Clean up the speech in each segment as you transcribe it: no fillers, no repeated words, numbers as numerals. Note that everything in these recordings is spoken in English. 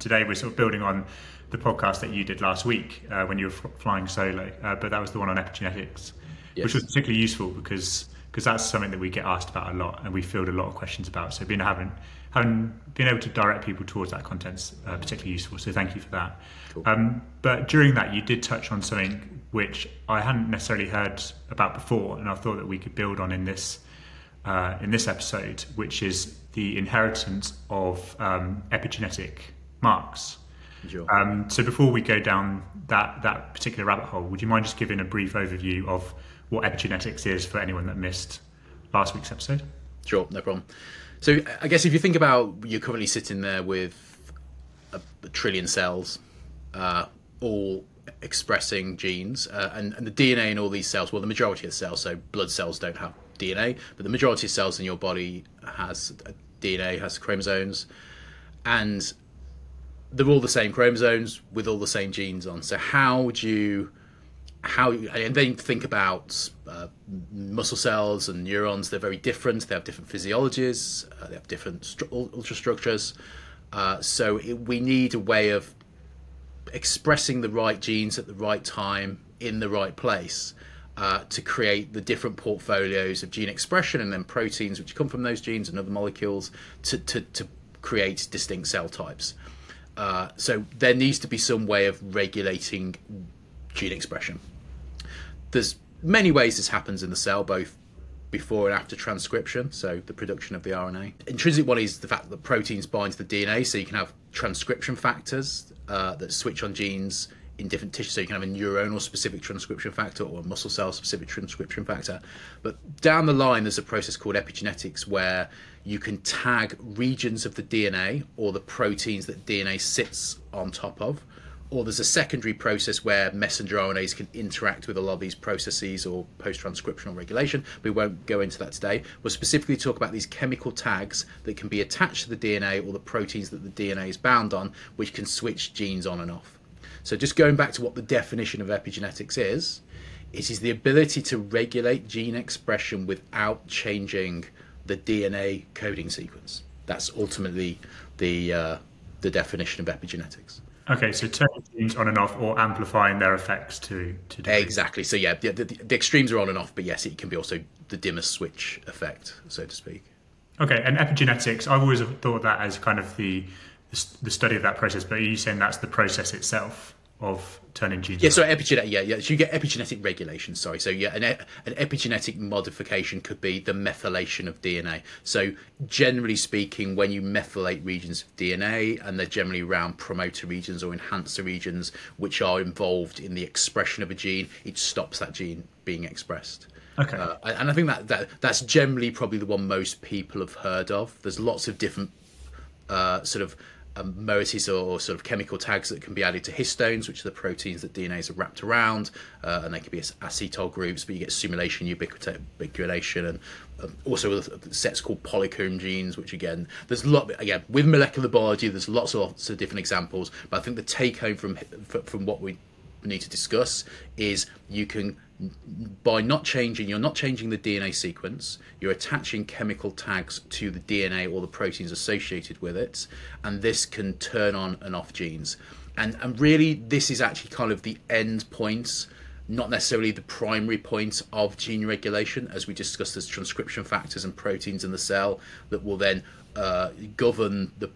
today we're sort of building on the podcast that you did last week when you were flying solo, but that was the one on epigenetics, Yes. which was particularly useful because that's something that we get asked about a lot and we field a lot of questions about. So being able to direct people towards that content's particularly useful. So thank you for that. Cool. But during that, you did touch on something which I hadn't necessarily heard about before, and I thought that we could build on in this episode, which is the inheritance of epigenetic marks. Sure. So before we go down that particular rabbit hole, would you mind just giving a brief overview of what epigenetics is for anyone that missed last week's episode? Sure, no problem. So I guess if you think about, you're currently sitting there with a trillion cells, all expressing genes, and the DNA in all these cells, well, the majority of cells, so blood cells don't have DNA, but the majority of cells in your body has DNA, has chromosomes, and they're all the same chromosomes with all the same genes on. So and then think about muscle cells and neurons. They're very different. They have different physiologies. They have different ultrastructures. So we need a way of expressing the right genes at the right time in the right place to create the different portfolios of gene expression and then proteins which come from those genes and other molecules to create distinct cell types. So there needs to be some way of regulating gene expression. There's many ways this happens in the cell, both before and after transcription, so the production of the RNA. Intrinsic one is the fact that proteins bind to the DNA, so you can have transcription factors that switch on genes in different tissues. So you can have a neuronal specific transcription factor or a muscle cell specific transcription factor. But down the line, there's a process called epigenetics where you can tag regions of the DNA or the proteins that DNA sits on top of. Or there's a secondary process where messenger RNAs can interact with a lot of these processes or post-transcriptional regulation. We won't go into that today. We'll specifically talk about these chemical tags that can be attached to the DNA or the proteins that the DNA is bound on, which can switch genes on and off. So just going back to what the definition of epigenetics is, it is the ability to regulate gene expression without changing the DNA coding sequence. That's ultimately the definition of epigenetics. Okay, so turning genes on and off or amplifying their effects to exactly. So yeah, the extremes are on and off, but yes, it can be also the dimmer switch effect, so to speak. Okay, and epigenetics, I've always thought that as kind of the study of that process, but are you saying that's the process itself of turning genes? Yeah, so epigenetic, so you get epigenetic regulation, sorry. So yeah, an epigenetic modification could be the methylation of DNA. So generally speaking, when you methylate regions of DNA, and they're generally around promoter regions or enhancer regions, which are involved in the expression of a gene, it stops that gene being expressed. Okay. And I think that's generally probably the one most people have heard of. There's lots of different moieties or sort of chemical tags that can be added to histones, which are the proteins that DNAs are wrapped around, and they can be acetyl groups, but you get simulation ubiquitination, and also sets called polycomb genes, which again, there's a lot, again, with molecular biology, there's lots of different examples, but I think the take home from what we need to discuss is you can, you're not changing the DNA sequence, you're attaching chemical tags to the DNA or the proteins associated with it, and this can turn on and off genes. And really, this is actually kind of the end point, not necessarily the primary point of gene regulation. As we discussed, there's transcription factors and proteins in the cell that will then govern the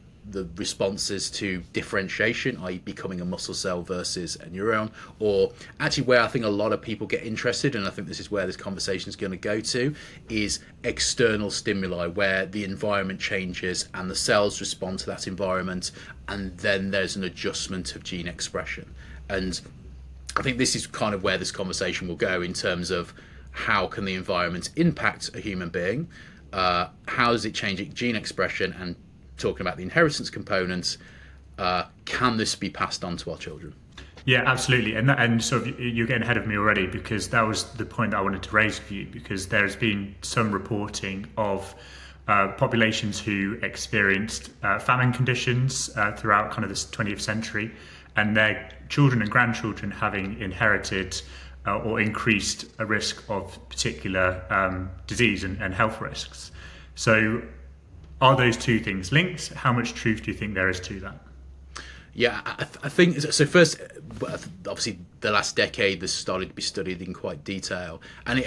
responses to differentiation, i.e. becoming a muscle cell versus a neuron, or actually where I think a lot of people get interested, and I think this is where this conversation is going to go to, is external stimuli, where the environment changes and the cells respond to that environment, and then there's an adjustment of gene expression. And I think this is kind of where this conversation will go in terms of how can the environment impact a human being, how does it change gene expression, and talking about the inheritance components, can this be passed on to our children? Yeah, absolutely. And sort of you're getting ahead of me already, because that was the point that I wanted to raise with you, because there's been some reporting of populations who experienced famine conditions throughout kind of this 20th century, and their children and grandchildren having inherited or increased a risk of particular disease and health risks. So are those two things linked? How much truth do you think there is to that? Yeah, I think so. First, obviously, the last decade this started to be studied in quite detail, and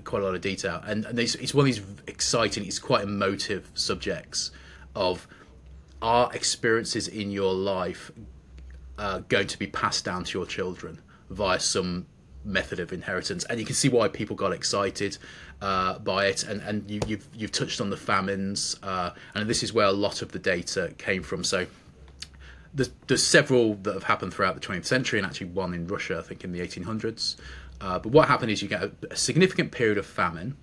quite a lot of detail. And it's one of these exciting, it's quite emotive subjects of, are experiences in your life going to be passed down to your children via some method of inheritance? And you can see why people got excited by it. And you've touched on the famines, and this is where a lot of the data came from. So there's several that have happened throughout the 20th century, and actually one in Russia, I think in the 1800s. But what happened is you get a significant period of famine,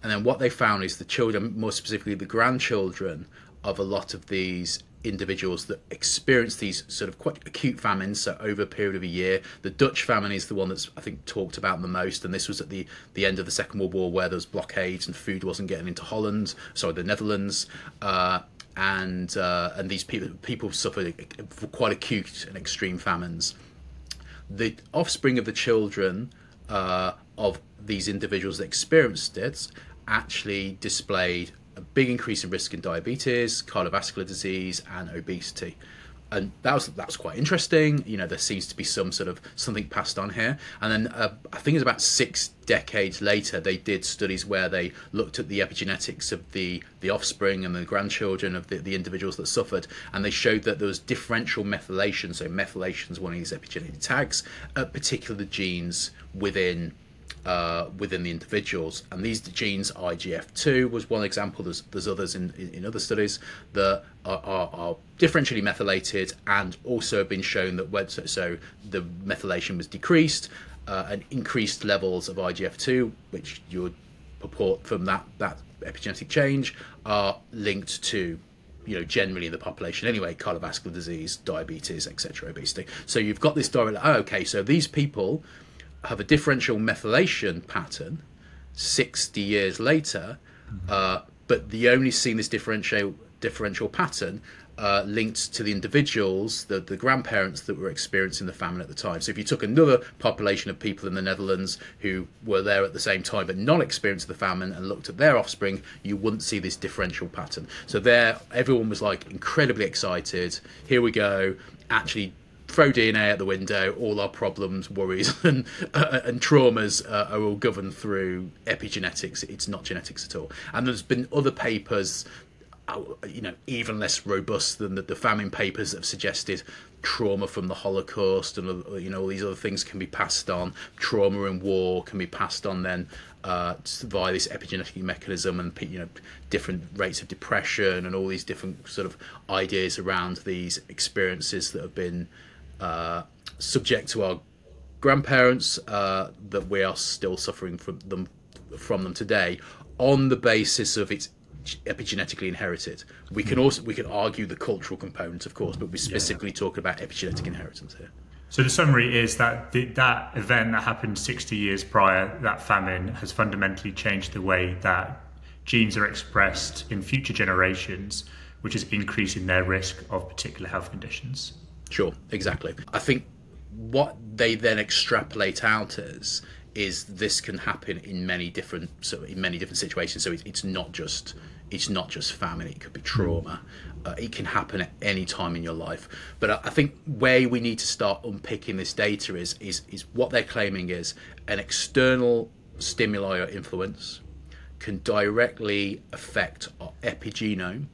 and then what they found is the children, more specifically the grandchildren of a lot of these individuals that experience these sort of quite acute famines, so over a period of a year. The Dutch famine is the one that's, I think, talked about the most, and this was at the end of the Second World War, where there was blockades and food wasn't getting into the Netherlands. And these people suffered quite acute and extreme famines. The offspring of the children of these individuals that experienced it actually displayed a big increase in risk in diabetes, cardiovascular disease, and obesity. And that was quite interesting. You know, there seems to be something passed on here. And then I think it's about 6 decades later, they did studies where they looked at the epigenetics of the offspring and the grandchildren of the individuals that suffered, and they showed that there was differential methylation. So methylation is one of these epigenetic tags at particular genes within the individuals, and these genes, IGF2 was one example. There's others in other studies that are differentially methylated, and also have been shown that so the methylation was decreased, and increased levels of IGF2, which you would purport from that epigenetic change, are linked to, generally in the population anyway, cardiovascular disease, diabetes, etc., obesity. So you've got this direct. Okay, so these people have a differential methylation pattern 60 years later, but the only seen this differential pattern linked to the individuals, the grandparents that were experiencing the famine at the time. So if you took another population of people in the Netherlands who were there at the same time but not experiencing the famine and looked at their offspring, you wouldn't see this differential pattern. So there, everyone was like incredibly excited. Here we go, actually throw DNA out the window, all our problems, worries, and traumas are all governed through epigenetics. It's not genetics at all. And there's been other papers, even less robust than the famine papers, that have suggested trauma from the Holocaust and all these other things can be passed on. Trauma in war can be passed on then via this epigenetic mechanism, and different rates of depression and all these different sort of ideas around these experiences that have been subject to our grandparents, that we are still suffering from them today, on the basis of it's epigenetically inherited. We can argue the cultural component, of course, but we're specifically talking about epigenetic inheritance here. So the summary is that that event that happened 60 years prior, that famine, has fundamentally changed the way that genes are expressed in future generations, which is increasing their risk of particular health conditions. Sure, exactly. I think what they then extrapolate out as is this can happen in many different situations. So it's not just famine. It could be trauma. It can happen at any time in your life. But I think where we need to start unpicking this data is what they're claiming is an external stimuli or influence can directly affect our epigenome.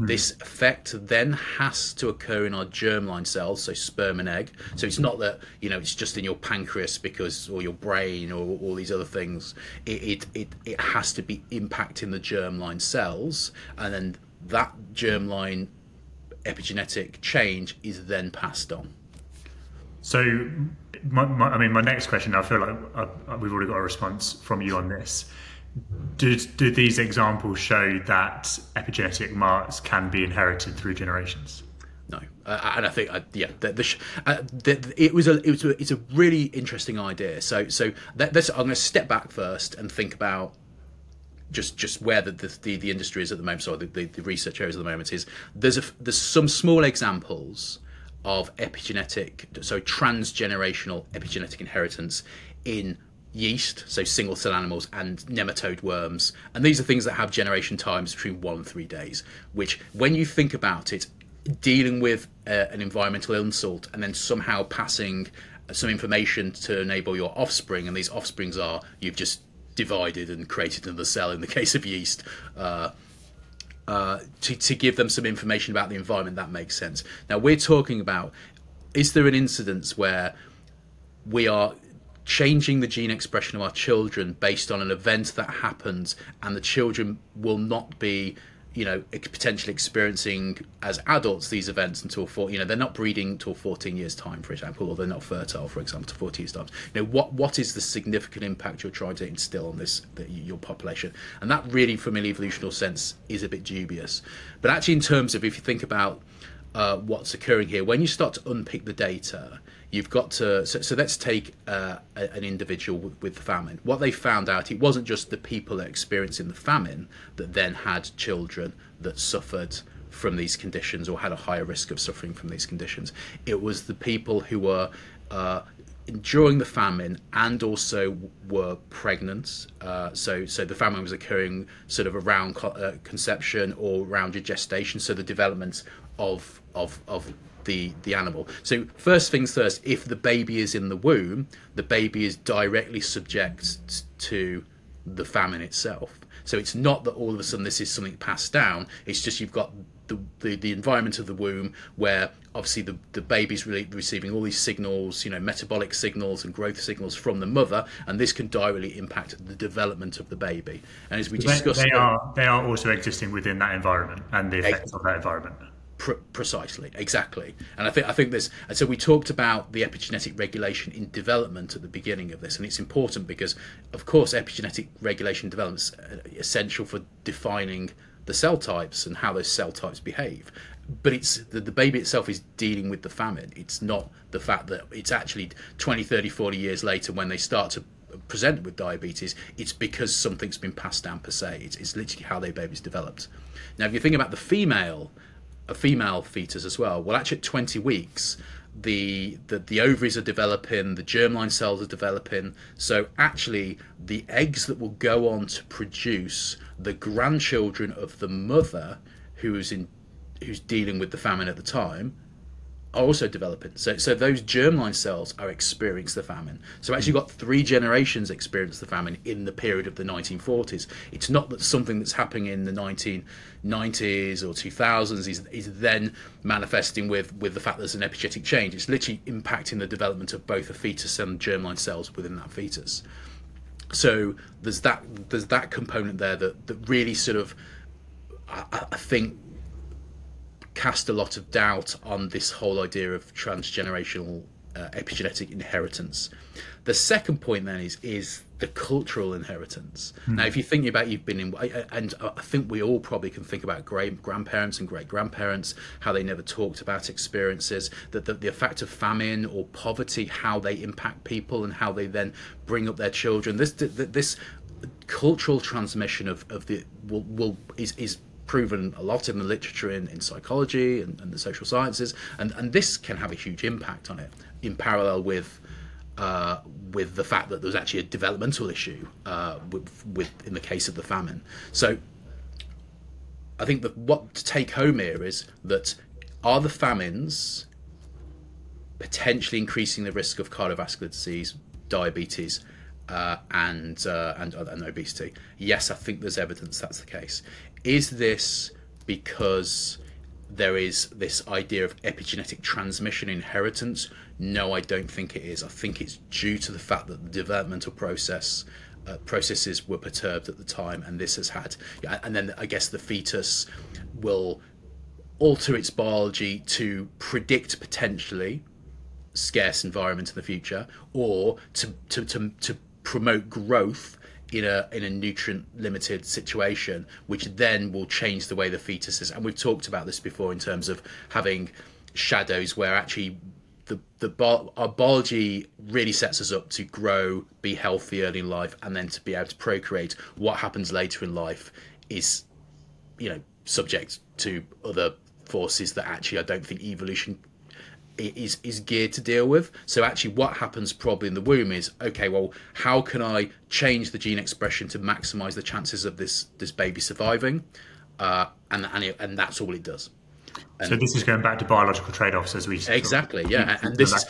This effect then has to occur in our germline cells, so sperm and egg. So it's not that it's just in your pancreas or your brain or all these other things. It has to be impacting the germline cells, and then that germline epigenetic change is then passed on. So, my next question, I feel like we've already got a response from you on this. Do these examples show that epigenetic marks can be inherited through generations? No, and I think it's a really interesting idea. So I'm going to step back first and think about just where the industry is at the moment. So the research areas at the moment is there's some small examples of epigenetic, so transgenerational epigenetic inheritance in yeast, so single cell animals, and nematode worms, and these are things that have generation times between 1 and 3 days, which when you think about it dealing with an environmental insult and then somehow passing some information to enable your offspring, and these offsprings are, you've just divided and created another cell in the case of yeast, to give them some information about the environment, that makes sense. Now we're talking about, is there an incidence where we are changing the gene expression of our children based on an event that happens, and the children will not be, you know, potentially experiencing as adults these events until they're not breeding until 14 years time, for example, or they're not fertile, for example, to 40 years time. You know, what is the significant impact you're trying to instill on your population? And that really, from an evolutionary sense, is a bit dubious. But actually, in terms of, if you think about what's occurring here, when you start to unpick the data, you've got to, so let's take an individual with the famine. What they found out, it wasn't just the people that experiencing the famine that then had children that suffered from these conditions or had a higher risk of suffering from these conditions. It was the people who were during the famine and also were pregnant. So the famine was occurring sort of around conception or around your gestation, so the development of the animal. So first things first, if the baby is in the womb, the baby is directly subject to the famine itself. So it's not that all of a sudden this is something passed down, it's just you've got the environment of the womb, where obviously the baby's really receiving all these signals, you know, metabolic signals and growth signals from the mother, and this can directly impact the development of the baby. And as we discussed, they are also existing within that environment and the effects of that environment. Precisely, exactly. And I think this, and so we talked about the epigenetic regulation in development at the beginning of this, and it's important because, of course, epigenetic regulation development is essential for defining the cell types and how those cell types behave. But it's the baby itself is dealing with the famine. It's not the fact that it's actually 20, 30, 40 years later when they start to present with diabetes, it's because something's been passed down per se. It's literally how their baby's developed. Now, if you think about a female fetus as well, well, actually at 20 weeks, the ovaries are developing, the germline cells are developing. So actually, the eggs that will go on to produce the grandchildren of the mother who's dealing with the famine at the time are also developing. So those germline cells are experiencing the famine. So actually got 3 generations experience the famine in the period of the 1940s. It's not that something that's happening in the 1990s or 2000s is then manifesting with the fact there's an epigenetic change. It's literally impacting the development of both a fetus and germline cells within that fetus. So there's that component there that really sort of, I think, cast a lot of doubt on this whole idea of transgenerational epigenetic inheritance. The second point then is the cultural inheritance. Now, if you think about, you've been in, and I think we all probably can think about grandparents and great-grandparents, how they never talked about experiences, that the effect of famine or poverty, how they impact people and how they then bring up their children. This cultural transmission is proven a lot in the literature in psychology and the social sciences, and this can have a huge impact on it, in parallel with the fact that there's actually a developmental issue with in the case of the famine. So I think that what to take home here is that, are the famines potentially increasing the risk of cardiovascular disease, diabetes, and obesity? Yes, I think there's evidence that's the case. Is this because there is this idea of epigenetic transmission inheritance? No, I don't think it is. I think it's due to the fact that the developmental processes were perturbed at the time, and this has had, and then I guess the fetus will alter its biology to predict potentially scarce environment in the future, or to promote growth in a nutrient limited situation, which then will change the way the fetus is. And we've talked about this before in terms of having shadows, where actually our biology really sets us up to grow, be healthy early in life, and then to be able to procreate. What happens later in life is, subject to other forces that actually I don't think evolution is geared to deal with. So actually what happens probably in the womb is, okay, well, how can I change the gene expression to maximize the chances of this baby surviving? And that's all it does. So this is going back to biological trade-offs as we exactly, yeah, and this is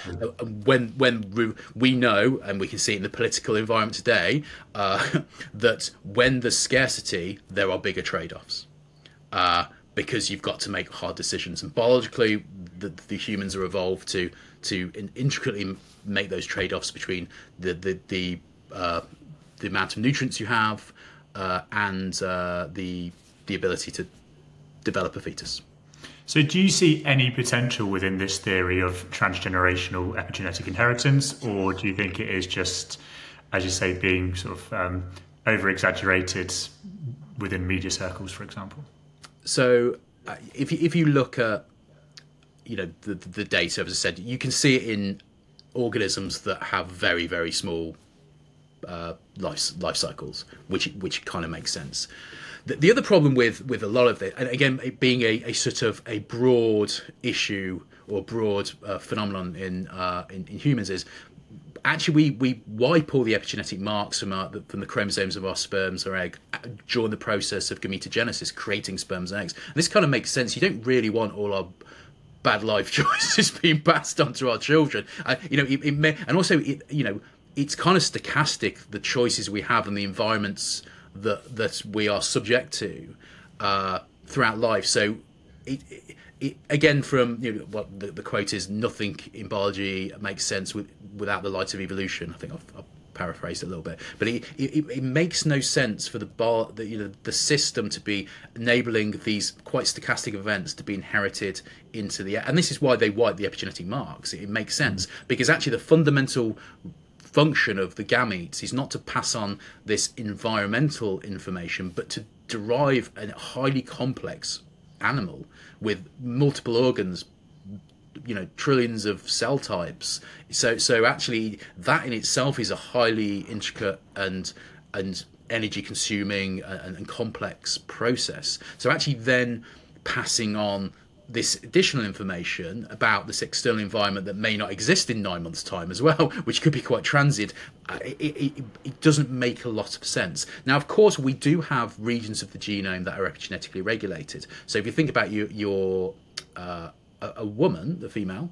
when we know, and we can see it in the political environment today, that when there's scarcity, there are bigger trade-offs, because you've got to make hard decisions, and biologically, the humans are evolved to intricately make those trade-offs between the amount of nutrients you have and the ability to develop a fetus. So do you see any potential within this theory of transgenerational epigenetic inheritance, or do you think it is just, as you say, being sort of over-exaggerated within media circles, for example? So if you look at the data, as I said, you can see it in organisms that have very, very small life cycles, which kind of makes sense. The other problem with a lot of it, and again, it being a sort of a broad issue or broad phenomenon in humans, is actually we wipe all the epigenetic marks from the chromosomes of our sperms or egg during the process of gametogenesis, creating sperms and eggs. And this kind of makes sense. You don't really want all our bad life choices being passed on to our children. It may, and also it's kind of stochastic, the choices we have and the environments that we are subject to throughout life. So it again, from what the quote is, nothing in biology makes sense without the light of evolution. I think I've paraphrased it a little bit, but it makes no sense for the system to be enabling these quite stochastic events to be inherited into and this is why they wipe the epigenetic marks. It makes sense because actually the fundamental function of the gametes is not to pass on this environmental information, but to derive a highly complex animal with multiple organs, trillions of cell types. So actually that in itself is a highly intricate and energy consuming and complex process. So actually then passing on this additional information about this external environment that may not exist in 9 months' time as well, which could be quite transient, it doesn't make a lot of sense. Now, of course, we do have regions of the genome that are epigenetically regulated. So if you think about a woman, the female,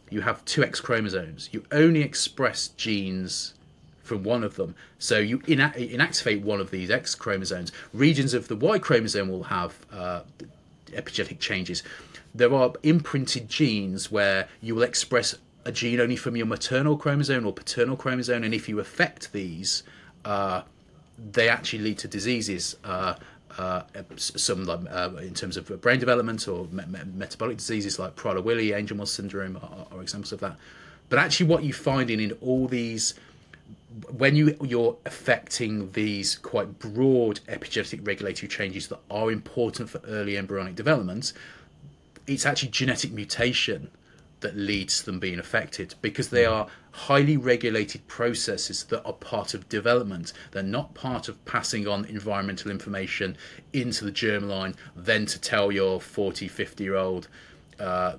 you have 2 X chromosomes. You only express genes from one of them. So you inactivate one of these X chromosomes. Regions of the Y chromosome will have epigenetic changes. There are imprinted genes where you will express a gene only from your maternal chromosome or paternal chromosome, and if you affect these, they actually lead to diseases. Some in terms of brain development or metabolic diseases like Prader-Willi, Angelman syndrome are examples of that. But actually what you find in all these, when you're affecting these quite broad epigenetic regulatory changes that are important for early embryonic development, it's actually genetic mutation that leads to them being affected, because they are highly regulated processes that are part of development. They're not part of passing on environmental information into the germline, then to tell your 40, 50-year-old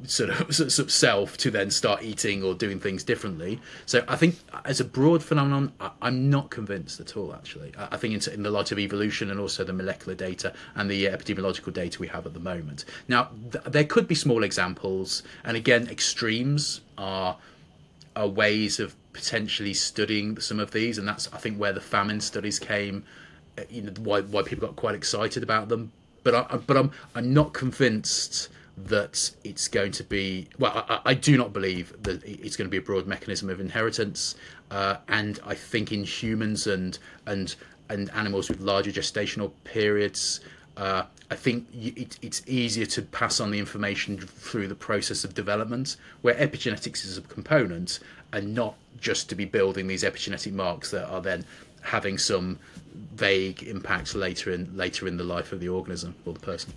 sort of self to then start eating or doing things differently. So I think as a broad phenomenon, I'm not convinced at all, actually. I think in the light of evolution and also the molecular data and the epidemiological data we have at the moment. Now, there could be small examples, and again, extremes are ways of potentially studying some of these, and that's, I think, where the famine studies came, why people got quite excited about them. But I'm not convinced that it's going to be, I do not believe that it's going to be a broad mechanism of inheritance, and I think in humans and animals with larger gestational periods, I think it's easier to pass on the information through the process of development, where epigenetics is a component and not just to be building these epigenetic marks that are then having some vague impact later in the life of the organism or the person.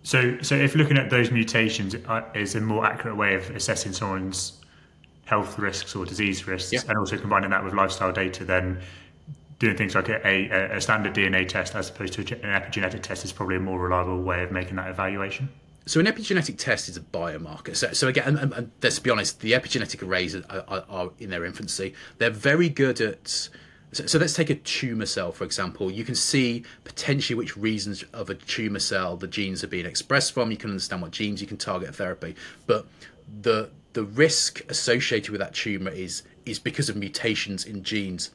So if looking at those mutations is a more accurate way of assessing someone's health risks or disease risks, and also combining that with lifestyle data, then doing things like a standard DNA test as opposed to an epigenetic test is probably a more reliable way of making that evaluation? So an epigenetic test is a biomarker. So again, and let's be honest, the epigenetic arrays are in their infancy. They're very good at So let's take a tumour cell, for example. You can see potentially which regions of a tumour cell the genes are being expressed from. You can understand what genes you can target therapy. But the risk associated with that tumour is because of mutations in genes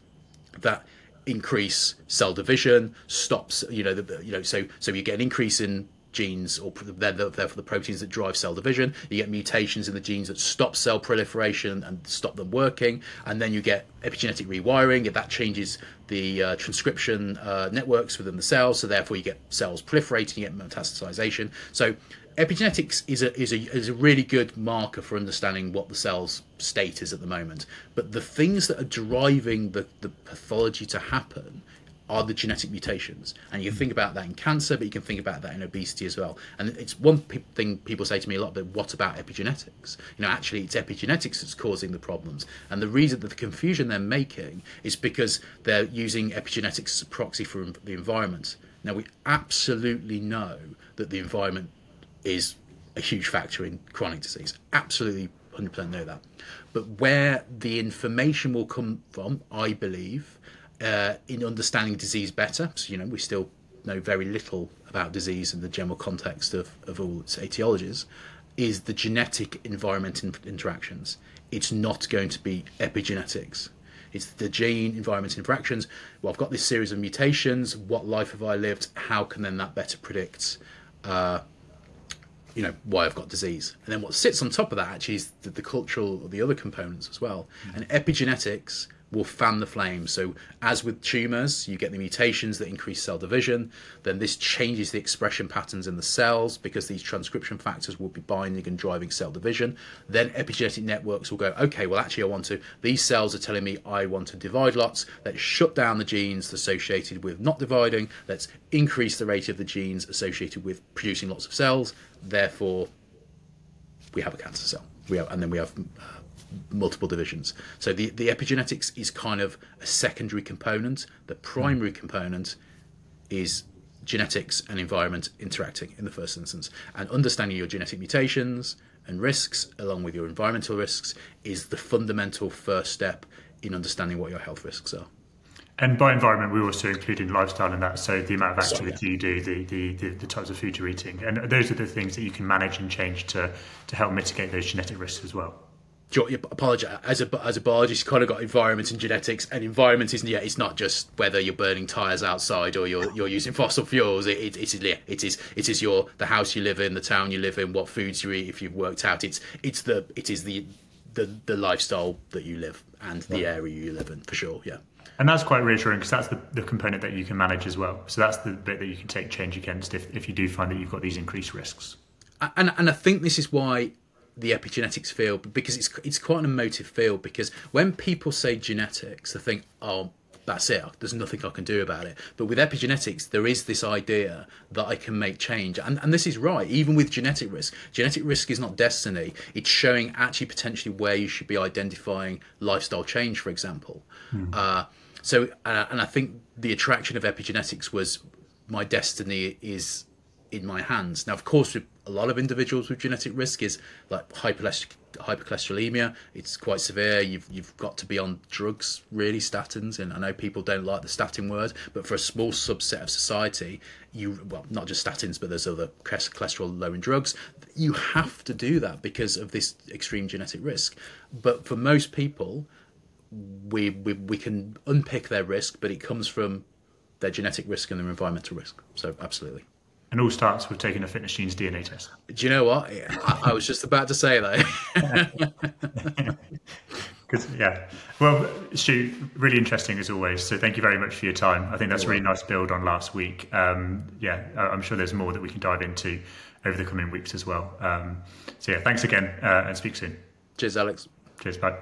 that increase cell division, stops, so you get an increase in genes, or therefore the proteins that drive cell division. You get mutations in the genes that stop cell proliferation and stop them working, and then you get epigenetic rewiring. That changes the transcription networks within the cells, so therefore you get cells proliferating, you get metastasization. So epigenetics is a really good marker for understanding what the cell's state is at the moment. But the things that are driving the pathology to happen are the genetic mutations. And you can think about that in cancer, but you can think about that in obesity as well. And it's one thing people say to me a lot, but what about epigenetics? Actually it's epigenetics that's causing the problems. And the reason that the confusion they're making is because they're using epigenetics as a proxy for the environment. Now, we absolutely know that the environment is a huge factor in chronic disease. Absolutely 100% know that. But where the information will come from, I believe, in understanding disease better, so we still know very little about disease in the general context of all its etiologies, is the genetic environment interactions. It's not going to be epigenetics. It's the gene environment interactions. Well, I've got this series of mutations. What life have I lived? How can then that better predict why I've got disease? And then what sits on top of that actually is the cultural or the other components as well. And epigenetics will fan the flame. So as with tumours, you get the mutations that increase cell division, then this changes the expression patterns in the cells because these transcription factors will be binding and driving cell division. Then epigenetic networks will go, okay, well actually these cells are telling me I want to divide lots. Let's shut down the genes associated with not dividing. Let's increase the rate of the genes associated with producing lots of cells. Therefore, we have a cancer cell. And then we have multiple divisions. So the epigenetics is kind of a secondary component. The primary component is genetics and environment interacting in the first instance. And understanding your genetic mutations and risks along with your environmental risks is the fundamental first step in understanding what your health risks are. And by environment, we also include in lifestyle and that, so the amount of activity you do, the types of food you're eating. And those are the things that you can manage and change to help mitigate those genetic risks as well. Apologize. As a biologist, you kind of got environment and genetics, and environment isn't. It's not just whether you're burning tires outside or you're using fossil fuels. It is the house you live in, the town you live in, what foods you eat if you've worked out. It is the lifestyle that you live and the area you live in, for sure. Yeah. And that's quite reassuring because that's the component that you can manage as well. So that's the bit that you can take change against if you do find that you've got these increased risks. And I think this is why the epigenetics field, because it's quite an emotive field, because when people say genetics, they think, oh, that's it, there's nothing I can do about it. But with epigenetics, there is this idea that I can make change. And this is right, even with genetic risk. Genetic risk is not destiny. It's showing actually potentially where you should be identifying lifestyle change, for example. And I think the attraction of epigenetics was my destiny is in my hands. Now, of course, with a lot of individuals with genetic risk is like hypercholesterolemia. It's quite severe. You've got to be on drugs, really, statins. And I know people don't like the statin word, but for a small subset of society, not just statins, but there's other cholesterol-lowering drugs. You have to do that because of this extreme genetic risk. But for most people, we can unpick their risk, but it comes from their genetic risk and their environmental risk. So absolutely. And all starts with taking a FitnessGenes DNA test. Do you know what? I was just about to say that. Yeah. Well, Stu, really interesting as always. So thank you very much for your time. I think that's a really nice build on last week. I'm sure there's more that we can dive into over the coming weeks as well. So yeah, thanks again and speak soon. Cheers, Alex. Cheers, bye.